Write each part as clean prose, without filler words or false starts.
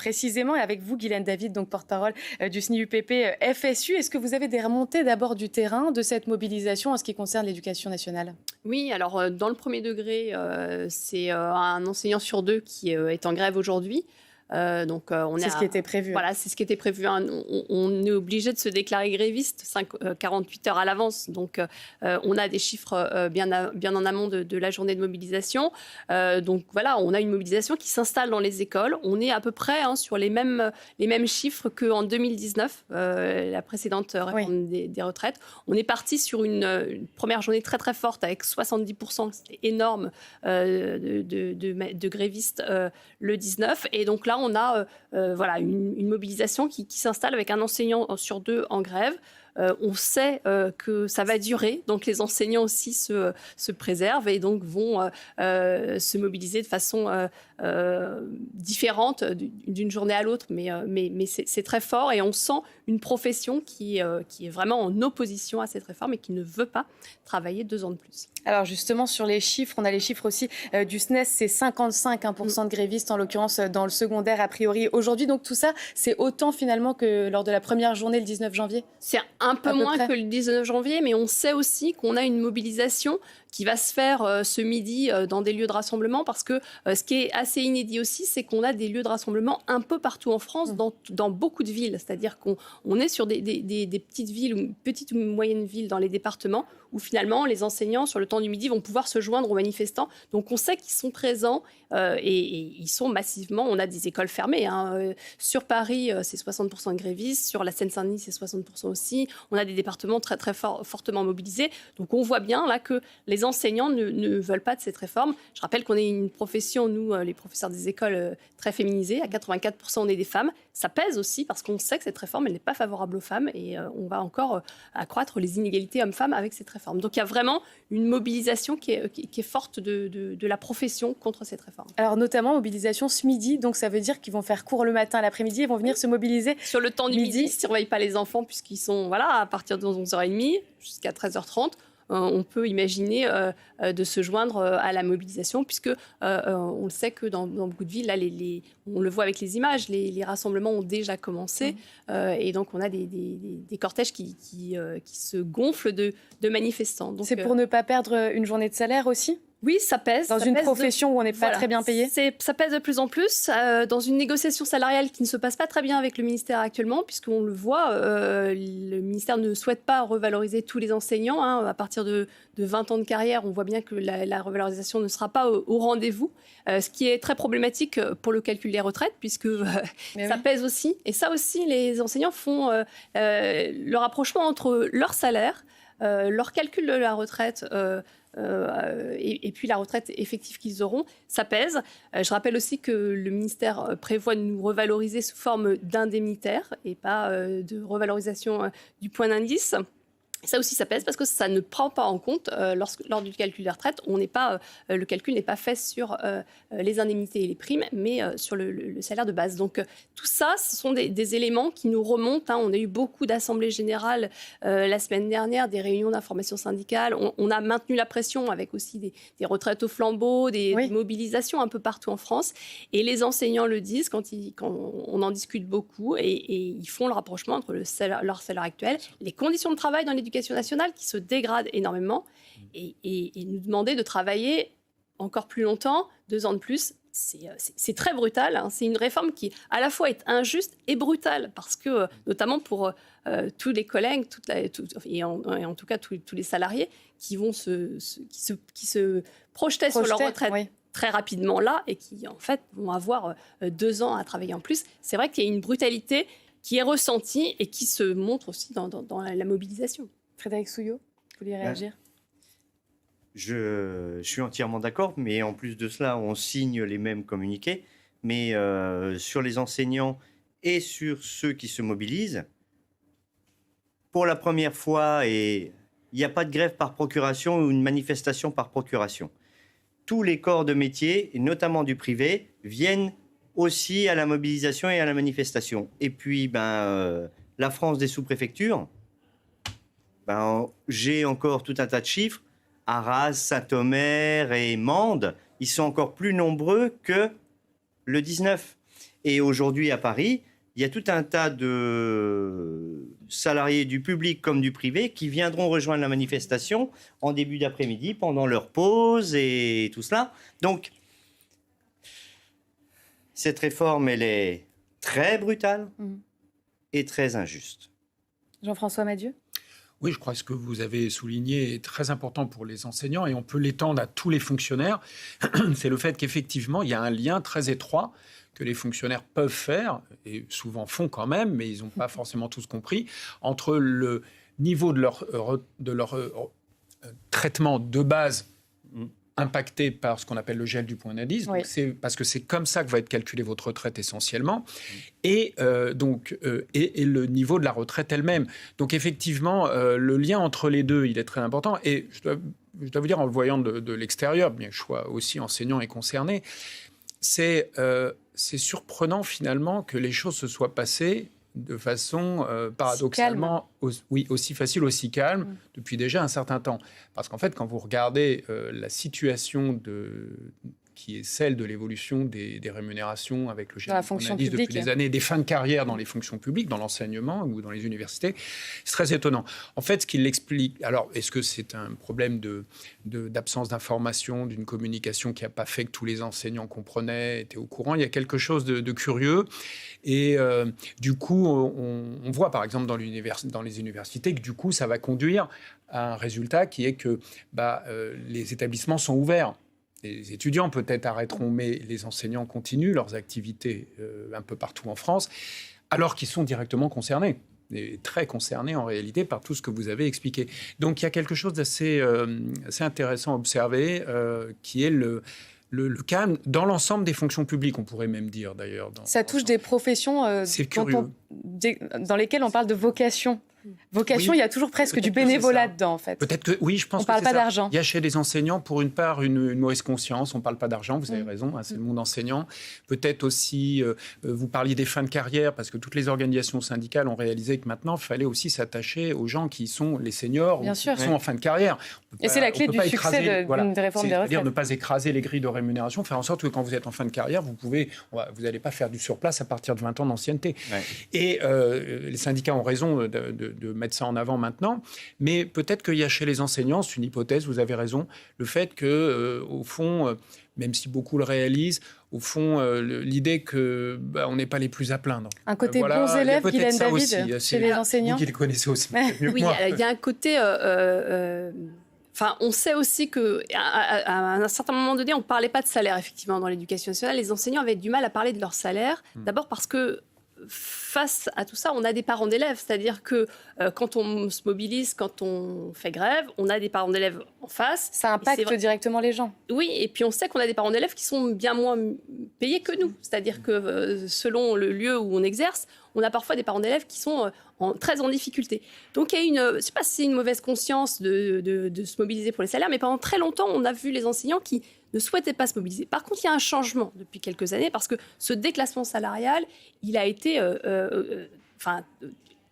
Précisément, et avec vous, Guylaine David, donc porte-parole du SNI-UPP FSU, est-ce que vous avez des remontées d'abord du terrain de cette mobilisation en ce qui concerne l'éducation nationale? Oui, alors dans le premier degré, c'est un enseignant sur deux qui est en grève aujourd'hui. On est C'est ce qui était prévu. voilà, c'est ce qui était prévu, hein. On est obligé de se déclarer gréviste 48 heures à l'avance. Donc, on a des chiffres bien en amont de la journée de mobilisation. Donc voilà, on a une mobilisation qui s'installe dans les écoles. On est à peu près sur les mêmes chiffres qu'en 2019, la précédente réforme des retraites. On est parti sur une première journée très très forte avec 70%, c'était énorme, de grévistes le 19. Et donc là, on a une mobilisation qui s'installe avec un enseignant sur deux en grève. On sait que ça va durer, donc les enseignants aussi se préservent et donc vont se mobiliser de façon différente d'une journée à l'autre. Mais c'est très fort et on sent une profession qui est vraiment en opposition à cette réforme et qui ne veut pas travailler 2 ans de plus. Alors justement, sur les chiffres, on a les chiffres aussi du SNES, c'est 55% de grévistes, en l'occurrence dans le secondaire a priori aujourd'hui. Donc tout ça, c'est autant finalement que lors de la première journée le 19 janvier? C'est un peu moins que le 19 janvier, mais on sait aussi qu'on a une mobilisation qui va se faire ce midi dans des lieux de rassemblement, parce que ce qui est assez inédit aussi, c'est qu'on a des lieux de rassemblement un peu partout en France, dans beaucoup de villes. C'est-à-dire qu'on est sur des petites villes, ou petites ou moyennes villes dans les départements, où finalement les enseignants, sur le temps du midi, vont pouvoir se joindre aux manifestants. Donc on sait qu'ils sont présents et ils sont massivement. On a des écoles fermées, hein. Sur Paris, c'est 60% de grévistes. Sur la Seine-Saint-Denis, c'est 60% aussi. On a des départements très, très fortement mobilisés. Donc on voit bien là que les enseignants ne veulent pas de cette réforme. Je rappelle qu'on est une profession, nous, les professeurs des écoles, très féminisée. À 84%, on est des femmes. Ça pèse aussi parce qu'on sait que cette réforme, elle n'est pas favorable aux femmes et on va encore accroître les inégalités hommes-femmes avec cette réforme. Donc il y a vraiment une mobilisation qui est forte de la profession contre cette réforme. Alors notamment mobilisation ce midi, donc ça veut dire qu'ils vont faire court le matin, l'après-midi, ils vont venir se mobiliser sur le temps du midi. Ils ne surveillent pas les enfants puisqu'ils sont à partir de 11h30 jusqu'à 13h30. On peut imaginer de se joindre à la mobilisation, puisque on le sait que dans beaucoup de villes, là, on le voit avec les images, les rassemblements ont déjà commencé, et donc on a des cortèges qui se gonflent de manifestants. C'est pour ne pas perdre une journée de salaire aussi ? Oui, ça pèse. Dans une profession où on n'est pas très bien payé. Ça pèse de plus en plus dans une négociation salariale qui ne se passe pas très bien avec le ministère actuellement, puisqu'on le voit, le ministère ne souhaite pas revaloriser tous les enseignants. Hein. À partir de 20 ans de carrière, on voit bien que la revalorisation ne sera pas au rendez-vous, ce qui est très problématique pour le calcul des retraites, puisque ça pèse aussi. Et ça aussi, les enseignants font le rapprochement entre leur salaire, leur calcul de la retraite, et puis la retraite effective qu'ils auront, ça pèse. Je rappelle aussi que le ministère prévoit de nous revaloriser sous forme d'indemnitaire et pas de revalorisation du point d'indice. Ça aussi, ça pèse parce que ça ne prend pas en compte, lors du calcul des retraites, le calcul n'est pas fait sur les indemnités et les primes, mais sur le salaire de base. Donc tout ça, ce sont des éléments qui nous remontent. Hein. On a eu beaucoup d'assemblées générales la semaine dernière, des réunions d'information syndicale. On a maintenu la pression avec aussi des retraites au flambeau, des mobilisations un peu partout en France. Et les enseignants le disent quand on en discute beaucoup, et ils font le rapprochement entre leur salaire actuel, les conditions de travail dans l'éducation nationale qui se dégrade énormément, et nous demander de travailler encore plus longtemps, 2 ans de plus, c'est très brutal. Hein. C'est une réforme qui à la fois est injuste et brutale, parce que notamment pour tous les collègues, et en tout cas tous les salariés qui vont qui se projetaient sur leur retraite très rapidement là, et qui en fait vont avoir 2 ans à travailler en plus. C'est vrai qu'il y a une brutalité qui est ressentie et qui se montre aussi dans la mobilisation. Frédéric Souillot, vous vouliez réagir ? Je suis entièrement d'accord, mais en plus de cela, on signe les mêmes communiqués. Mais sur les enseignants et sur ceux qui se mobilisent, pour la première fois, il n'y a pas de grève par procuration ou une manifestation par procuration. Tous les corps de métier, et notamment du privé, viennent aussi à la mobilisation et à la manifestation. Et puis, la France des sous-préfectures, j'ai encore tout un tas de chiffres. Arras, Saint-Omer et Mende, ils sont encore plus nombreux que le 19. Et aujourd'hui, à Paris, il y a tout un tas de salariés du public comme du privé qui viendront rejoindre la manifestation en début d'après-midi, pendant leur pause et tout cela. Donc, cette réforme, elle est très brutale et très injuste. Jean-François Madieu ? Oui, je crois que ce que vous avez souligné est très important pour les enseignants et on peut l'étendre à tous les fonctionnaires. C'est le fait qu'effectivement, il y a un lien très étroit que les fonctionnaires peuvent faire, et souvent font quand même, mais ils n'ont pas forcément tous compris, entre le niveau de leur traitement de base impacté par ce qu'on appelle le gel du point d'indice. Oui. Donc c'est parce que c'est comme ça que va être calculée votre retraite essentiellement, et le niveau de la retraite elle-même. Donc effectivement, le lien entre les deux, il est très important. Et je dois vous dire, en le voyant de l'extérieur, bien que je sois aussi enseignant et concerné, c'est surprenant finalement que les choses se soient passées de façon paradoxalement aussi facile, aussi calme, depuis déjà un certain temps. Parce qu'en fait, quand vous regardez la situation qui est celle de l'évolution des rémunérations avec le gel depuis des années, des fins de carrière dans les fonctions publiques, dans l'enseignement ou dans les universités, c'est très étonnant. En fait, ce qui l'explique... Alors, est-ce que c'est un problème d'absence d'information, d'une communication qui n'a pas fait que tous les enseignants comprenaient, étaient au courant? Il y a quelque chose de curieux. Et du coup, on voit, par exemple, dans les universités, que du coup, ça va conduire à un résultat qui est que les établissements sont ouverts. Les étudiants peut-être arrêteront, mais les enseignants continuent leurs activités un peu partout en France, alors qu'ils sont directement concernés, et très concernés en réalité par tout ce que vous avez expliqué. Donc il y a quelque chose d'assez intéressant à observer, qui est le calme dans l'ensemble des fonctions publiques, on pourrait même dire d'ailleurs. Ça touche des professions dans lesquelles on parle de vocation. Vocation, oui, il y a toujours presque du bénévolat dedans, en fait. Peut-être que, oui, je pense on parle pas d'argent. Il y a chez les enseignants, pour une part, une mauvaise conscience. On ne parle pas d'argent, vous avez raison, c'est le monde enseignant. Peut-être aussi, vous parliez des fins de carrière, parce que toutes les organisations syndicales ont réalisé que maintenant, il fallait aussi s'attacher aux gens qui sont les seniors, ou qui sont en fin de carrière. Et c'est la clé du succès d'une réforme des retraites. C'est-à-dire ne pas écraser les grilles de rémunération, faire en sorte que quand vous êtes en fin de carrière, vous n'allez pas faire du surplace à partir de 20 ans d'ancienneté. Ouais. Et les syndicats ont raison de mettre ça en avant maintenant, mais peut-être qu'il y a chez les enseignants, c'est une hypothèse, vous avez raison, le fait que, au fond, même si beaucoup le réalisent, au fond, l'idée qu'on n'est pas les plus à plaindre. Un côté bons élèves, Guylaine David, chez les enseignants. Vous qui les connaissez aussi mieux que moi. Il y a un côté... on sait aussi qu'à un certain moment donné, on ne parlait pas de salaire, effectivement, dans l'éducation nationale. Les enseignants avaient du mal à parler de leur salaire, d'abord parce que face à tout ça, on a des parents d'élèves. C'est-à-dire que quand on se mobilise, quand on fait grève, on a des parents d'élèves en face. Ça impacte directement les gens. Oui, et puis on sait qu'on a des parents d'élèves qui sont bien moins payés que nous. C'est-à-dire que selon le lieu où on exerce, on a parfois des parents d'élèves qui sont très en difficulté. Donc il y a je ne sais pas si c'est une mauvaise conscience de se mobiliser pour les salaires, mais pendant très longtemps, on a vu les enseignants qui ne souhaitaient pas se mobiliser. Par contre, il y a un changement depuis quelques années, parce que ce déclassement salarial, il a été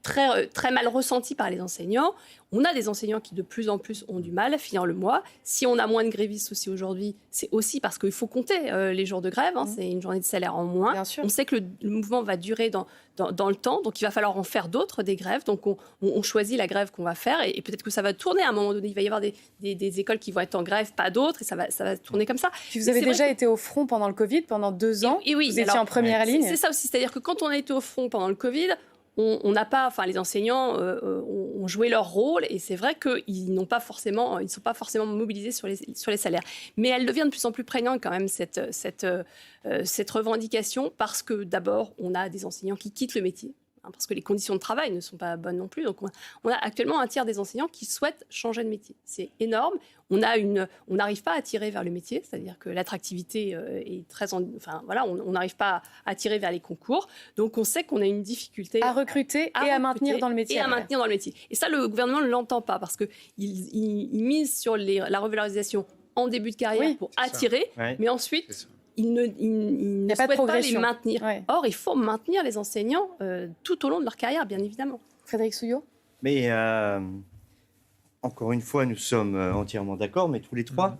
très mal ressenti par les enseignants. On a des enseignants qui, de plus en plus, ont du mal à finir le mois. Si on a moins de grévistes aussi aujourd'hui, c'est aussi parce qu'il faut compter les jours de grève. C'est une journée de salaire en moins. On sait que le mouvement va durer dans le temps, donc il va falloir en faire d'autres, des grèves. Donc on choisit la grève qu'on va faire, et peut-être que ça va tourner à un moment donné. Il va y avoir des écoles qui vont être en grève, pas d'autres, et ça va tourner comme ça. Puis vous avez déjà été au front pendant le Covid, pendant 2 ans. Et oui, vous étiez en première ligne. C'est ça aussi, c'est-à-dire que quand on a été au front pendant le Covid, on n'a pas, les enseignants ont joué leur rôle, et c'est vrai qu'ils ne sont pas forcément mobilisés sur les salaires. Mais elle devient de plus en plus prégnante quand même, cette revendication, parce que d'abord, on a des enseignants qui quittent le métier, parce que les conditions de travail ne sont pas bonnes non plus. Donc on a actuellement un tiers des enseignants qui souhaitent changer de métier. C'est énorme. On n'arrive pas à attirer vers le métier, c'est-à-dire que l'attractivité est très... on n'arrive pas à attirer vers les concours. Donc on sait qu'on a une difficulté... À recruter et à maintenir dans le métier. Et ça, le gouvernement ne l'entend pas, parce qu'il mise sur la revalorisation en début de carrière pour attirer, mais ensuite... Il ne souhaite pas les maintenir. Ouais. Or, il faut maintenir les enseignants tout au long de leur carrière, bien évidemment. Frédéric Souillot ? Mais encore une fois, nous sommes entièrement d'accord, mais tous les trois.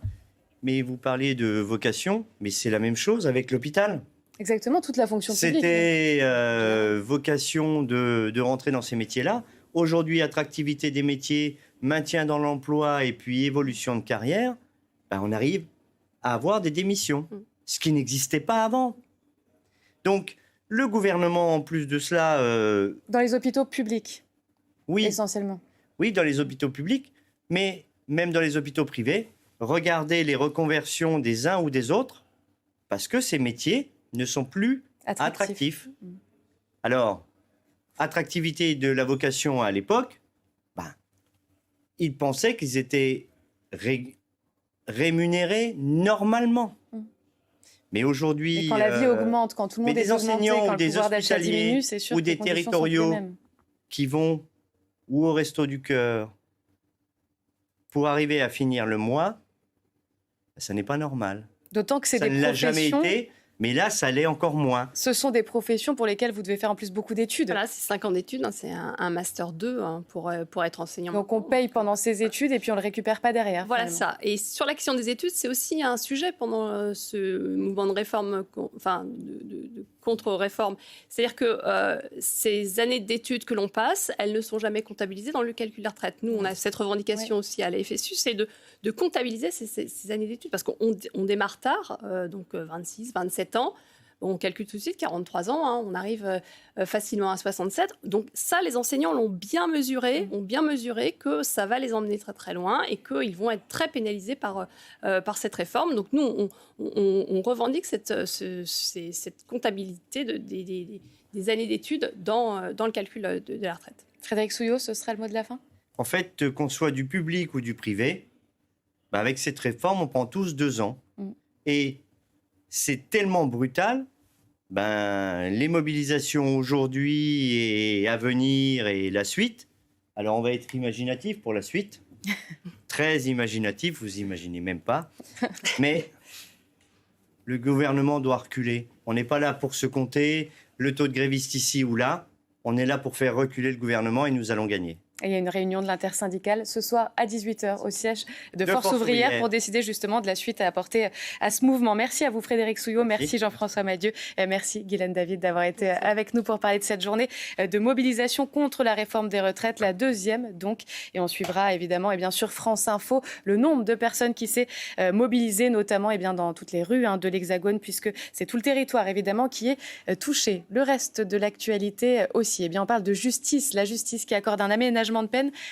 Mais vous parliez de vocation, mais c'est la même chose avec l'hôpital. Exactement, toute la fonction publique. C'était vocation de rentrer dans ces métiers-là. Aujourd'hui, attractivité des métiers, maintien dans l'emploi et puis évolution de carrière, ben, on arrive à avoir des démissions, ce qui n'existait pas avant. Donc, le gouvernement, en plus de cela... Dans les hôpitaux publics, oui, essentiellement. oui, dans les hôpitaux publics, mais même dans les hôpitaux privés, regardez les reconversions des uns ou des autres, parce que ces métiers ne sont plus attractifs. Alors, attractivité de la vocation à l'époque, ben, ils pensaient qu'ils étaient rémunérés normalement. Mais aujourd'hui... Et quand la vie augmente, quand tout le monde est augmenté, enseignants quand ou le des pouvoir d'achat hospitaliers diminue, c'est sûr ou que des les conditions sont plus les territoriaux mêmes. qui vont ou au Resto du Cœur pour arriver à finir le mois, ça n'est pas normal. D'autant que c'est Ça des ne l'a jamais professions... été, mais là, ça l'est encore moins. Ce sont des professions pour lesquelles vous devez faire en plus beaucoup d'études. Voilà, c'est 5 ans d'études, hein, c'est un master 2 pour être enseignant. Donc on paye pendant ces études et puis on ne le récupère pas derrière. Voilà finalement. ça. Et sur la question des études, c'est aussi un sujet pendant ce mouvement de réforme, enfin de contre-réforme. C'est-à-dire que ces années d'études que l'on passe, elles ne sont jamais comptabilisées dans le calcul de la retraite. Nous, on a cette revendication aussi à la FSU, c'est de comptabiliser ces années d'études parce qu'on démarre tard, donc 26, 27 ans. On calcule tout de suite 43 ans, hein, on arrive facilement à 67. Donc ça, les enseignants l'ont bien mesuré, ont bien mesuré que ça va les emmener très très loin et qu'ils vont être très pénalisés par cette réforme. Donc nous, on revendique cette comptabilité des années d'études dans le calcul de la retraite. Frédéric Souillot, ce sera le mot de la fin ? En fait, qu'on soit du public ou du privé, bah avec cette réforme, on prend tous 2 ans. Et c'est tellement brutal, ben, les mobilisations aujourd'hui et à venir et la suite. Alors, on va être imaginatif pour la suite. Très imaginatif, vous imaginez même pas. Mais le gouvernement doit reculer. On n'est pas là pour se compter le taux de grévistes ici ou là. On est là pour faire reculer le gouvernement et nous allons gagner. Et il y a une réunion de l'intersyndicale ce soir à 18h au siège de Force ouvrière pour décider justement de la suite à apporter à ce mouvement. Merci à vous Frédéric Souillot, merci Jean-François Madieu, merci Guylaine David d'avoir été avec nous pour parler de cette journée de mobilisation contre la réforme des retraites, la 2e donc. Et on suivra évidemment et bien sûr France Info, le nombre de personnes qui s'est mobilisé notamment et bien dans toutes les rues de l'Hexagone puisque c'est tout le territoire évidemment qui est touché. Le reste de l'actualité aussi, et bien on parle de justice, la justice qui accorde un aménagement de peine